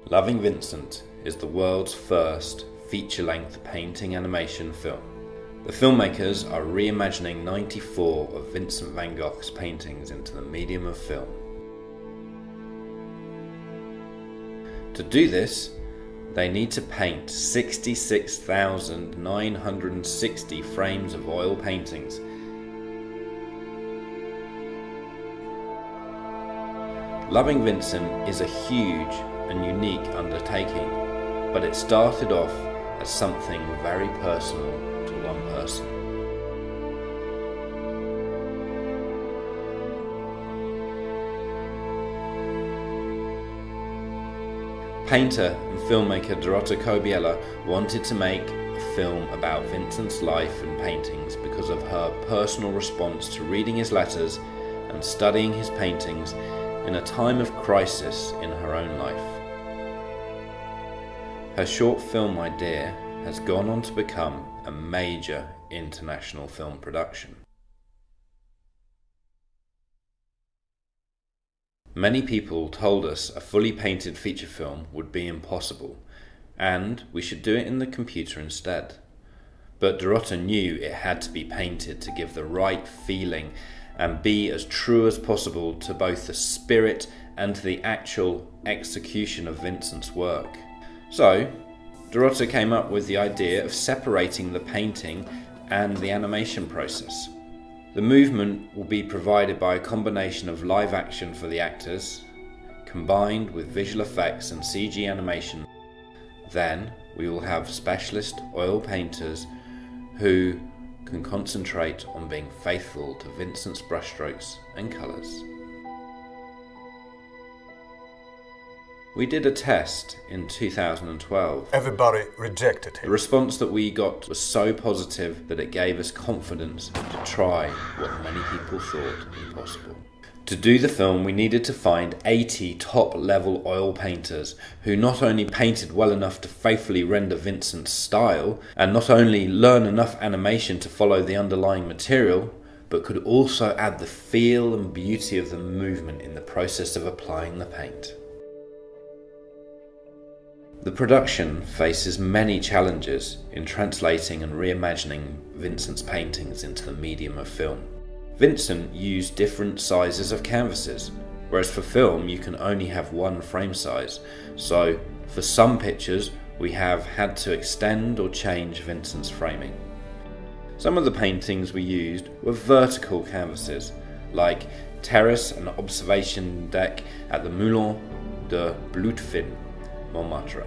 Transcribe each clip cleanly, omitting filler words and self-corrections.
Loving Vincent is the world's first feature-length painting animation film. The filmmakers are reimagining 94 of Vincent van Gogh's paintings into the medium of film. To do this, they need to paint 66,960 frames of oil paintings. Loving Vincent is a huge and unique undertaking, but it started off as something very personal to one person. Painter and filmmaker Dorota Kobiela wanted to make a film about Vincent's life and paintings because of her personal response to reading his letters and studying his paintings in a time of crisis in her own life. Her short film idea has gone on to become a major international film production. Many people told us a fully painted feature film would be impossible, and we should do it in the computer instead. But Dorota knew it had to be painted to give the right feeling and be as true as possible to both the spirit and to the actual execution of Vincent's work. So, Dorota came up with the idea of separating the painting and the animation process. The movement will be provided by a combination of live action for the actors, combined with visual effects and CG animation. Then, we will have specialist oil painters who can concentrate on being faithful to Vincent's brushstrokes and colours. We did a test in 2012. Everybody rejected him. The response that we got was so positive that it gave us confidence to try what many people thought impossible. To do the film, we needed to find 80 top-level oil painters who not only painted well enough to faithfully render Vincent's style, and not only learn enough animation to follow the underlying material, but could also add the feel and beauty of the movement in the process of applying the paint. The production faces many challenges in translating and reimagining Vincent's paintings into the medium of film. Vincent used different sizes of canvases, whereas for film you can only have one frame size, so for some pictures we have had to extend or change Vincent's framing. Some of the paintings we used were vertical canvases, like terrace and observation deck at the Moulin de Blutfin, Montmartre.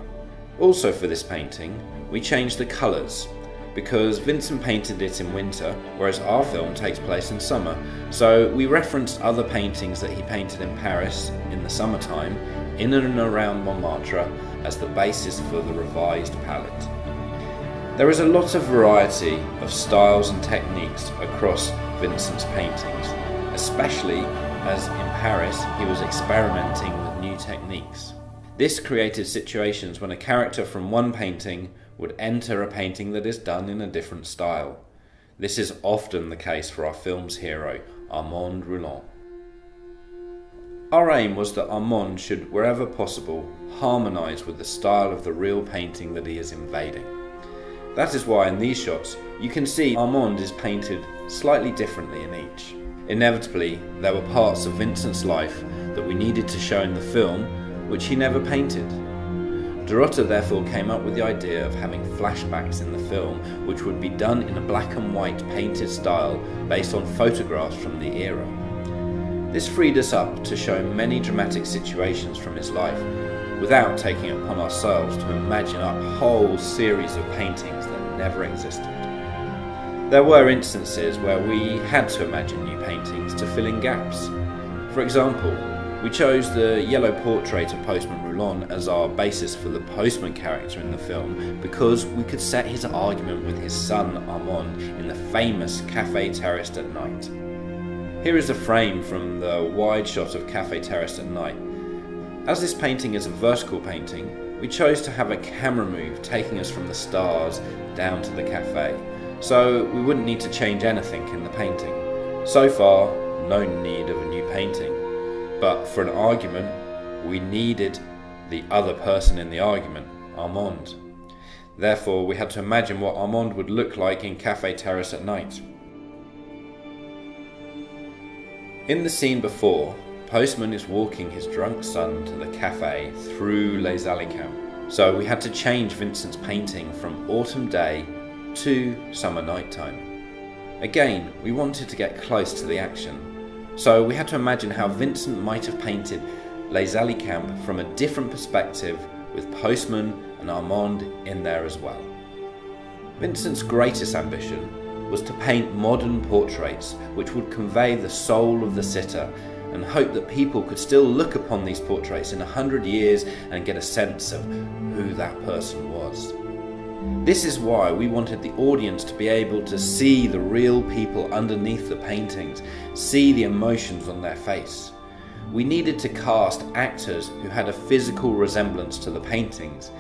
Also for this painting, we changed the colours, because Vincent painted it in winter, whereas our film takes place in summer, so we referenced other paintings that he painted in Paris in the summertime, in and around Montmartre, as the basis for the revised palette. There is a lot of variety of styles and techniques across Vincent's paintings, especially as in Paris he was experimenting with new techniques. This created situations when a character from one painting would enter a painting that is done in a different style. This is often the case for our film's hero, Armand Rouland. Our aim was that Armand should, wherever possible, harmonise with the style of the real painting that he is invading. That is why in these shots you can see Armand is painted slightly differently in each. Inevitably, there were parts of Vincent's life that we needed to show in the film which he never painted. Dorota therefore came up with the idea of having flashbacks in the film, which would be done in a black and white painted style based on photographs from the era. This freed us up to show many dramatic situations from his life, without taking it upon ourselves to imagine a whole series of paintings that never existed. There were instances where we had to imagine new paintings to fill in gaps. For example, we chose the yellow portrait of Postman Rouland as our basis for the postman character in the film because we could set his argument with his son Armand in the famous Café Terraced at Night. Here is a frame from the wide shot of Café Terraced at Night. As this painting is a vertical painting, we chose to have a camera move taking us from the stars down to the cafe, so we wouldn't need to change anything in the painting. So far, no need of a new painting. But for an argument, we needed the other person in the argument, Armand. Therefore, we had to imagine what Armand would look like in Café Terrace at night. In the scene before, Postman is walking his drunk son to the café through Les Alicamps. So we had to change Vincent's painting from autumn day to summer nighttime. Again, we wanted to get close to the action. So we had to imagine how Vincent might have painted Les Alicamps from a different perspective, with Postman and Armand in there as well. Vincent's greatest ambition was to paint modern portraits which would convey the soul of the sitter, and hope that people could still look upon these portraits in 100 years and get a sense of who that person was. This is why we wanted the audience to be able to see the real people underneath the paintings, see the emotions on their face. We needed to cast actors who had a physical resemblance to the paintings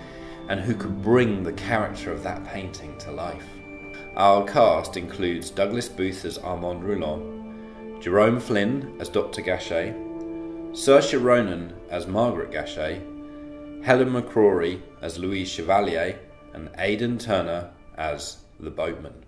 and who could bring the character of that painting to life. Our cast includes Douglas Booth as Armand Rouland, Jerome Flynn as Dr. Gachet, Saoirse Ronan as Margaret Gachet, Helen McCrory as Louise Chevalier, and Aidan Turner as the boatman.